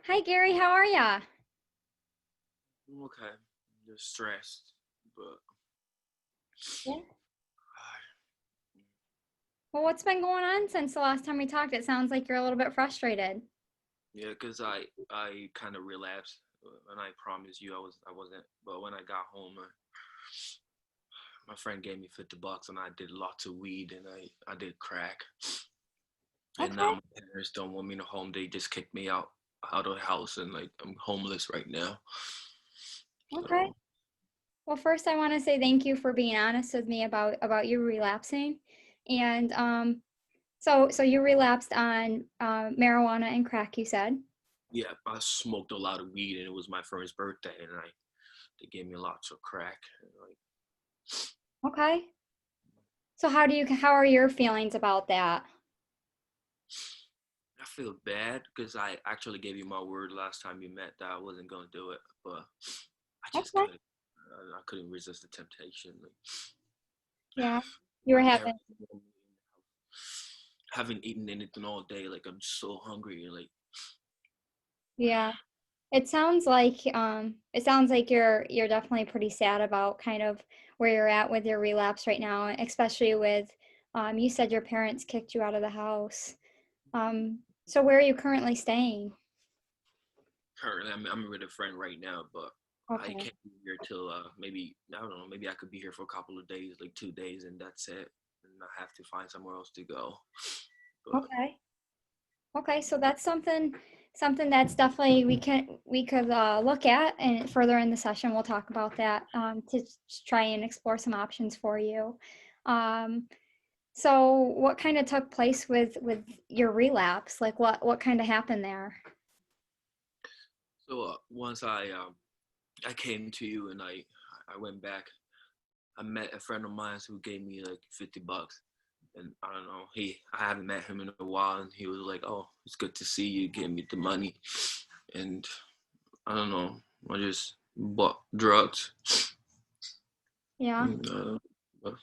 Hi, Gary. How are ya? I'm okay. Just stressed, but Yeah. Well, what's been going on since the last time we talked? It sounds like you're a little bit frustrated. yeah, cause I kind of relapsed, and I promise you I wasn't. But when I got home, my friend gave me $50, and I did lots of weed, and I did crack, and now Okay. my parents don't want me to home. They just kicked me out of the house, and like I'm homeless right now. Okay. So Well, first I want to say thank you for being honest with me about you relapsing. And so you relapsed on marijuana and crack, you said. yeah, I smoked a lot of weed, and it was my friend's birthday, and I they gave me lots of crack. And like Okay. So how are your feelings about that? I feel bad because I actually gave you my word last time you met that I wasn't gonna do it, but I just Okay. couldn't. I couldn't resist the temptation. Like, Yeah. You were my having parents haven't eaten anything all day. Like I'm so hungry. Like yeah. It sounds like you're definitely pretty sad about kind of where you're at with your relapse right now, especially with you said your parents kicked you out of the house. So where are you currently staying? currently, I'm with a friend right now, but I Okay. can't be here till maybe I don't know. Maybe I could be here for a couple of days, like 2 days, and that's it. And I have to find somewhere else to go. But Okay. Okay, so that's something that's definitely we could look at, and further in the session we'll talk about that try and explore some options for you. Um, So what kind of took place with your relapse? Like what kind of happened there? so once I came to you and I went back. I met a friend of mine who gave me like $50, and I don't know. I haven't met him in a while, and he was like, "Oh, it's good to see you. Give me the money," and I don't know. I just bought drugs. Yeah. But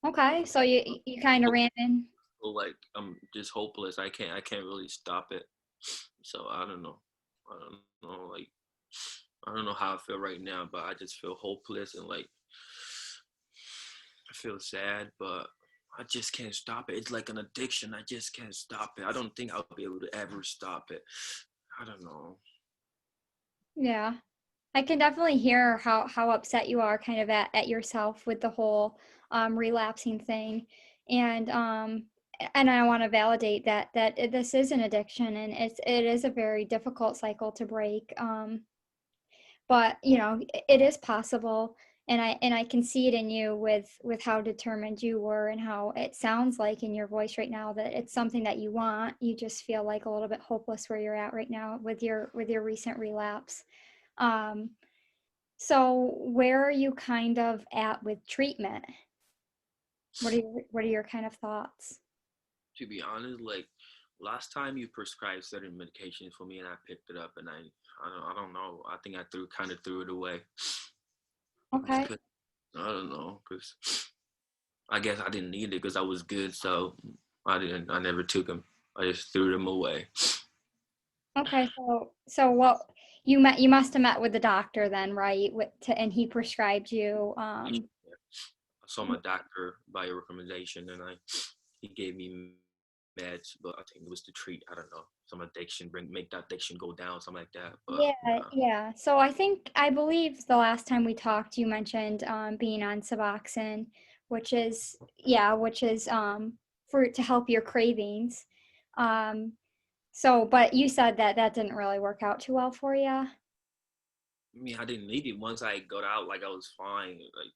Okay. So you kind of ran in. like I'm just hopeless. I can't really stop it. So I don't know. I don't know. Like I don't know how I feel right now, but I just feel hopeless and like I feel sad, but I just can't stop it. It's like an addiction. I just can't stop it. I don't think I'll be able to ever stop it. I don't know. Yeah. I can definitely hear how upset you are kind of at yourself with the whole relapsing thing. And and I want to validate that this is an addiction, and it is a very difficult cycle to break. But it is possible, and I can see it in you with how determined you were, and how it sounds like in your voice right now that it's something that you want. You just feel like a little bit hopeless where you're at right now with your recent relapse. um so where are you kind of at with treatment? What are your kind of thoughts? To be honest, like last time you prescribed certain medications for me and I picked it up and I don't know. I think I threw it away. It's Okay. 'cause- I don't know because I guess I didn't need it because I was good, so I never took them. I just threw them away. Okay, so what you must have met with the doctor then, right? And he prescribed you I saw my doctor by a recommendation, and he gave me meds, but I think it was to treat I don't know some addiction, make that addiction go down, something like that. But Yeah, yeah. So I believe the last time we talked, you mentioned being on Suboxone, which is for to help your cravings. Um, but you said that didn't really work out too well for you. I mean, I didn't need it once I got out. Like I was fine. Like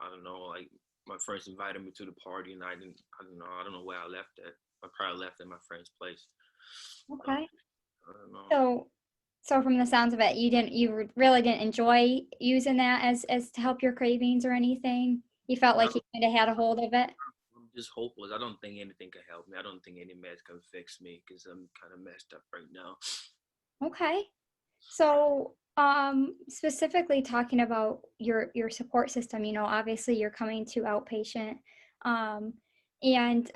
I don't know. Like my friends invited me to the party, and I didn't. I don't know. I don't know where I left it. I probably left at my friend's place. But Okay. I don't know. So so from the sounds of it, really didn't enjoy using that as to help your cravings or anything. You felt No, like you kind of had a hold of it. I'm just hopeless. I don't think anything can help me. I don't think any meds can fix me because I'm kind of messed up right now. Okay. So, specifically talking about your support system, obviously you're coming to outpatient, um, and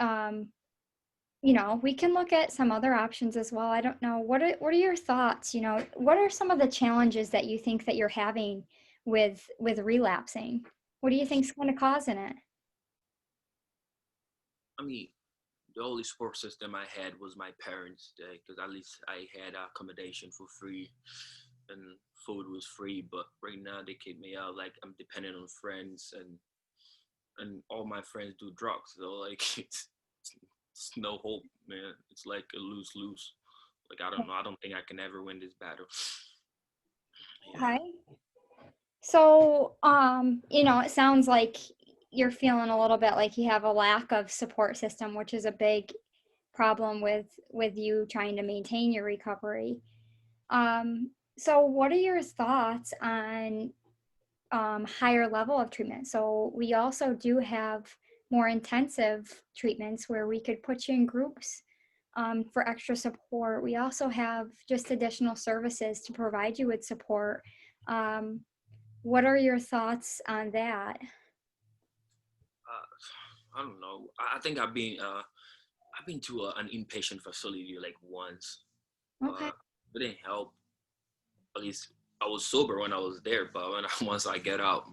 we can look at some other options as well. I don't know. What are your thoughts? What are some of the challenges that you think that you're having with relapsing? What do you think's going to cause in it? I mean, the only support system I had was my parents, because at least I had accommodation for free and food was free. But right now they kick me out. Like I'm dependent on friends, and all my friends do drugs. So like it's no hope, man. It's like a lose lose. Like I don't know. I don't think I can ever win this battle. Yeah. Okay. So, it sounds like you're feeling a little bit like you have a lack of support system, which is a big problem with you trying to maintain your recovery. So what are your thoughts on higher level of treatment? So we also do have more intensive treatments where we could put you in groups for extra support. We also have just additional services to provide you with support. Um, what are your thoughts on that? I don't know. I think I've been to an inpatient facility like once, Okay. but it didn't help. At least I was sober when I was there, but when once I get out,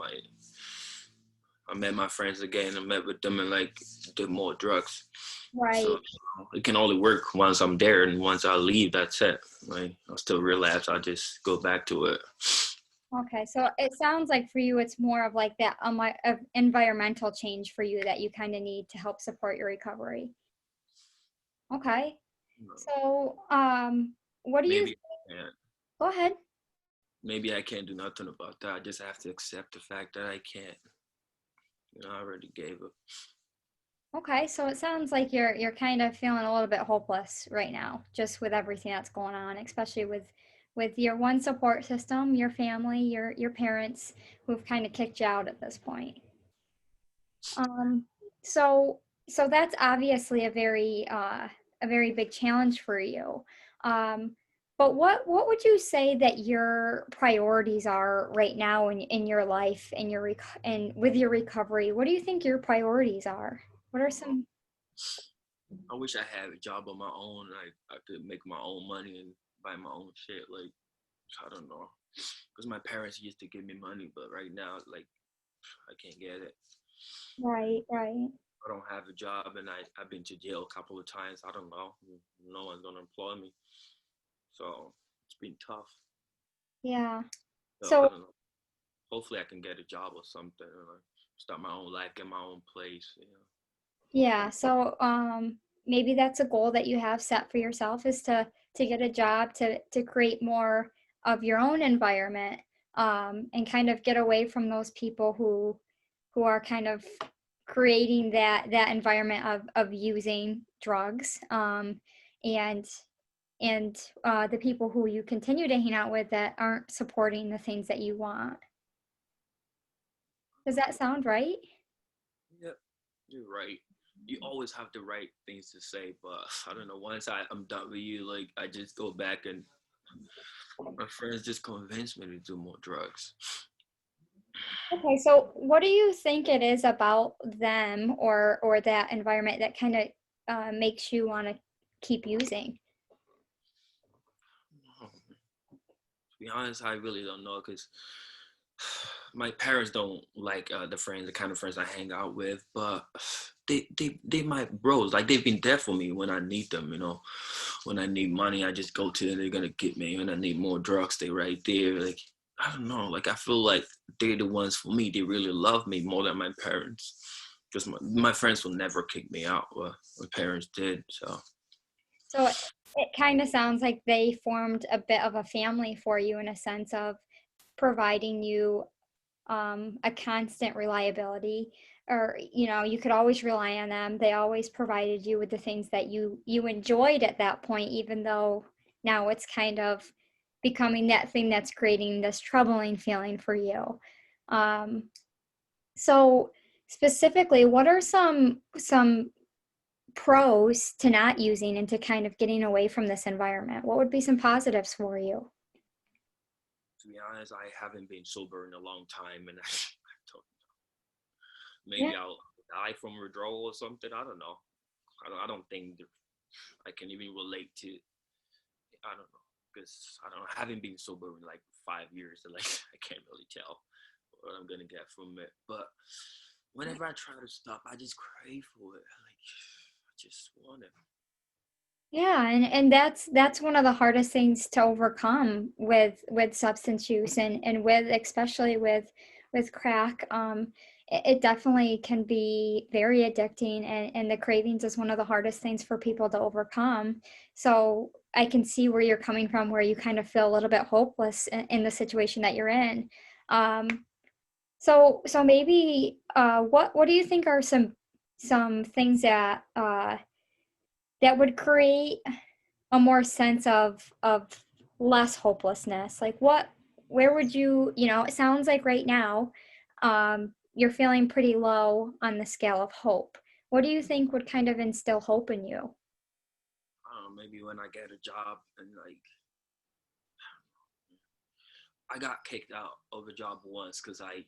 I met my friends again. I met with them and like did more drugs. So Right. it can only work once I'm there, and once I leave, that's it. Like I'll still relapse. I just go back to it. Okay. So it sounds like for you, it's more of like that environmental change for you that you kind of need to help support your recovery. Okay. So, what do you, Maybe, yeah, go ahead. maybe I can't do nothing about that. I just have to accept the fact that I can't. I already gave up. Okay, so it sounds like you're kind of feeling a little bit hopeless right now, just with everything that's going on, especially with your one support system, your family, your parents who've kind of kicked you out at this point. Um, so so that's obviously a very big challenge for you. Um, but what would you say that your priorities are right now in your life and and with your recovery? What do you think your priorities are? What are some I wish I had a job on my own. I could make my own money and buy my own shit. Like I don't know, because my parents used to give me money, but right now, like I can't get it. right, right. I don't have a job, and I've been to jail a couple of times. I don't know. No one's gonna employ me, so it's been tough. Yeah. So I So don't know. Hopefully, I can get a job or something, and like, start my own life, get my own place. yeah, so maybe that's a goal that you have set for yourself is to get a job to create more of your own environment and kind of get away from those people who are kind of creating that environment of using drugs and the people who you continue to hang out with that aren't supporting the things that you want. Does that sound right? Yeah, you're right. You always have the right things to say, but I don't know. Once I'm done with you, like I just go back and my friends just convince me to do more drugs. Okay, so what do you think it is about them or that environment that kind of makes you want to keep using? To be honest, I really don't know because my parents don't like the kind of friends I hang out with, but they my bros. Like they've been there for me when I need them. When I need money, I just go to them. They're gonna get me. When I need more drugs, they right there. Like I don't know. Like I feel like they're the ones for me. They really love me more than my parents. Because my friends will never kick me out. But my parents did. So So it kind of sounds like they formed a bit of a family for you in a sense of providing you a constant reliability or you could always rely on them. They always provided you with the things that you enjoyed at that point, even though now it's kind of becoming that thing that's creating this troubling feeling for you. um, so specifically, what are some pros to not using and to kind of getting away from this environment? What would be some positives for you? to be honest, I haven't been sober in a long time, and I don't, Yeah. maybe I'll die from withdrawal or something. I don't know. I don't think. I can even relate to. I don't know because I don't know. I haven't been sober in like 5 years, and like I can't really tell what I'm gonna get from it. But whenever I try to stop, I just crave for it. Like I just want it. Yeah, and that's one of the hardest things to overcome with substance use and with especially with crack. It definitely can be very addicting and the cravings is one of the hardest things for people to overcome. So I can see where you're coming from, where you kind of feel a little bit hopeless in the situation that you're in. So maybe what do you think are some things that would create a more sense of less hopelessness? Like where would it sounds like right now you're feeling pretty low on the scale of hope. What do you think would kind of instill hope in you? I don't know. Maybe when I get a job and like I got kicked out of a job once because I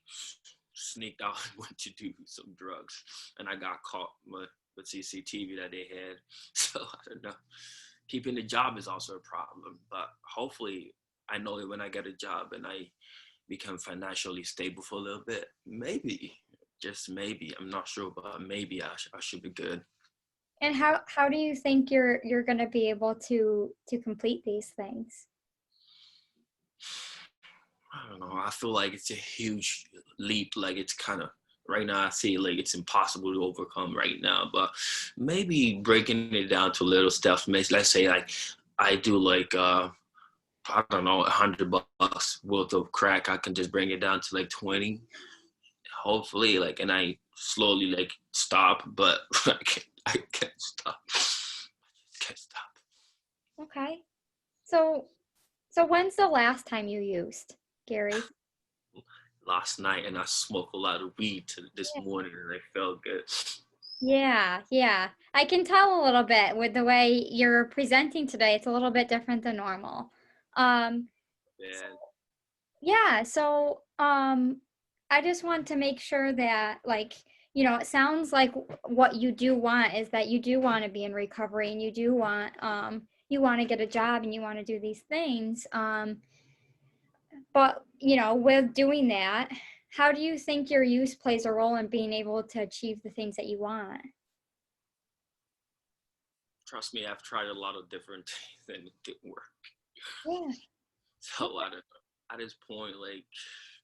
sneaked out and went to do some drugs, and I got caught with CCTV that they had. So I don't know. Keeping the job is also a problem, but hopefully, I know that when I get a job and I become financially stable for a little bit, maybe, just maybe, I'm not sure, but maybe I should be good. And how do you think you're going to be able to complete these things? I don't know. I feel like it's a huge leap. Like it's kind of right now. I see like it's impossible to overcome right now. But maybe breaking it down to little steps. Let's say like I do like I don't know, $100 worth of crack. I can just bring it down to like 20. Hopefully, like, and I slowly like stop, but I can't stop. I just can't stop. Okay. So so when's the last time you used, Gary? Last night, and I smoked a lot of weed this morning, and I felt good. Yeah, yeah. I can tell a little bit with the way you're presenting today. It's a little bit different than normal. Um, so, Man, yeah, so I just want to make sure that it sounds like what you do want is that you do want to be in recovery and you want to get a job and you want to do these things. But with doing that, how do you think your use plays a role in being able to achieve the things that you want? trust me, I've tried a lot of different things and it didn't work. Yeah. So I don't know. At this point, like,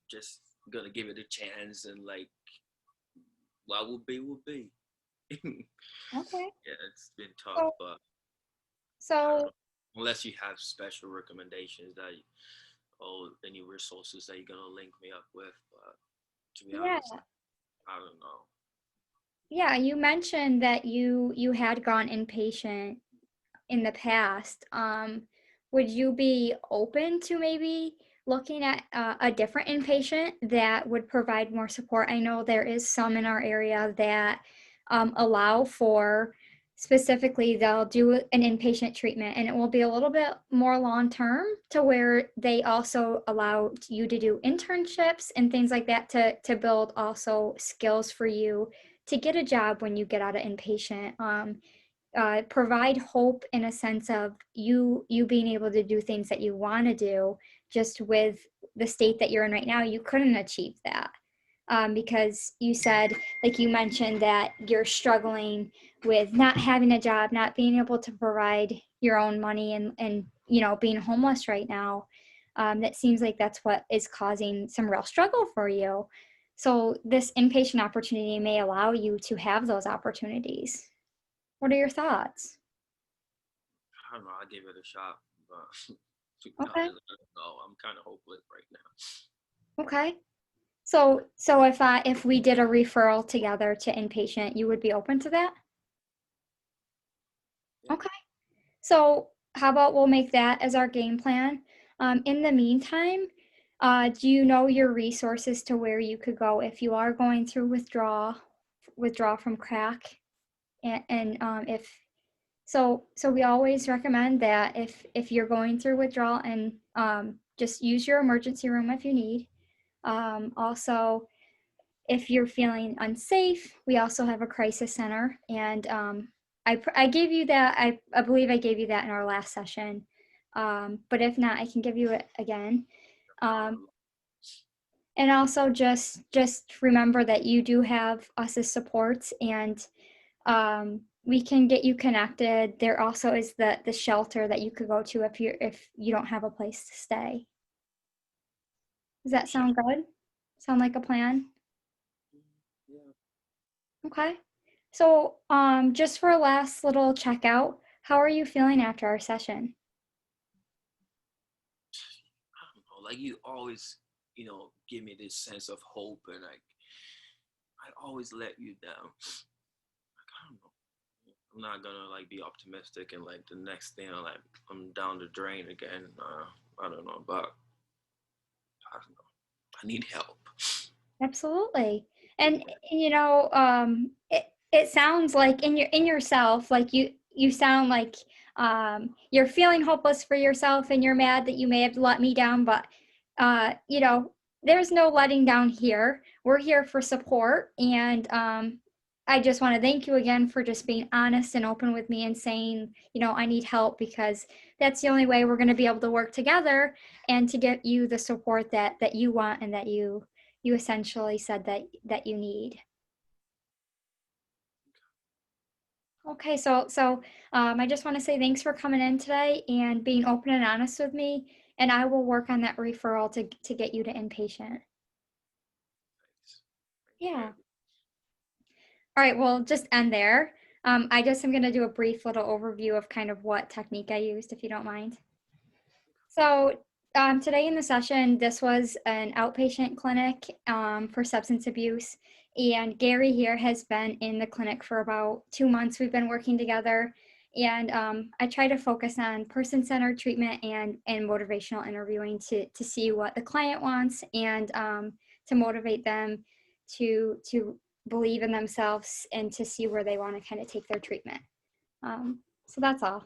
just gonna give it a chance and like, what will be, will be. Yeah, Okay. it's been tough, So, but I don't so know. Unless you have special recommendations that, or any resources that you're gonna link me up with, but to be yeah, honest, I don't know. yeah, you mentioned that you had gone inpatient in the past. Would you be open to maybe looking at a different inpatient that would provide more support? I know there is some in our area that allow for specifically they'll do an inpatient treatment and it will be a little bit more long term to where they also allow you to do internships and things like that to build also skills for you to get a job when you get out of inpatient. Provide hope in a sense of you being able to do things that you want to do. Just with the state that you're in right now, you couldn't achieve that, because you said, like you mentioned, that you're struggling with not having a job, not being able to provide your own money, and being homeless right now. That seems like that's what is causing some real struggle for you. So this inpatient opportunity may allow you to have those opportunities. What are your thoughts? I don't know. I give it a shot, but to be Okay. honest, I don't know. I'm kind of hopeless right now. Okay. So if we did a referral together to inpatient, you would be open to that? Yeah. Okay. So how about we'll make that as our game plan? In the meantime, do you know your resources to where you could go if you are going through withdraw from crack? And if so we always recommend that if you're going through withdrawal and just use your emergency room if you need. Also, if you're feeling unsafe, we also have a crisis center, and I gave you that. I believe I gave you that in our last session. But if not, I can give you it again. Um, Um, and also just remember that you do have us as supports, and we can get you connected. There also is the shelter that you could go to if you don't have a place to stay. Does that sure. sound good? Sound like a plan? Yeah. Okay. So, just for a last little checkout, how are you feeling after our session? I don't know. Like you always, give me this sense of hope, and like I always let you down. Like I don't know. I'm not gonna like be optimistic and like the next thing like I'm down the drain again. I don't know, but I don't know. I need help. Absolutely. And it sounds like in yourself, like you sound like you're feeling hopeless for yourself and you're mad that you may have let me down, but there's no letting down here. We're here for support, and I just want to thank you again for just being honest and open with me and saying, I need help, because that's the only way we're going to be able to work together and to get you the support that you want and that you essentially said that you need. Okay, I just want to say thanks for coming in today and being open and honest with me, and I will work on that referral to get you to inpatient. Thanks. Thank you, Yeah. Gabby. All right, well, just end there. I just am going to do a brief little overview of kind of what technique I used, if you don't mind. So, today in the session, this was an outpatient clinic for substance abuse. And Gary here has been in the clinic for about 2 months. We've been working together. And I try to focus on person centered treatment and motivational interviewing to see what the client wants, and to motivate them to believe in themselves and to see where they want to kind of take their treatment. So that's all.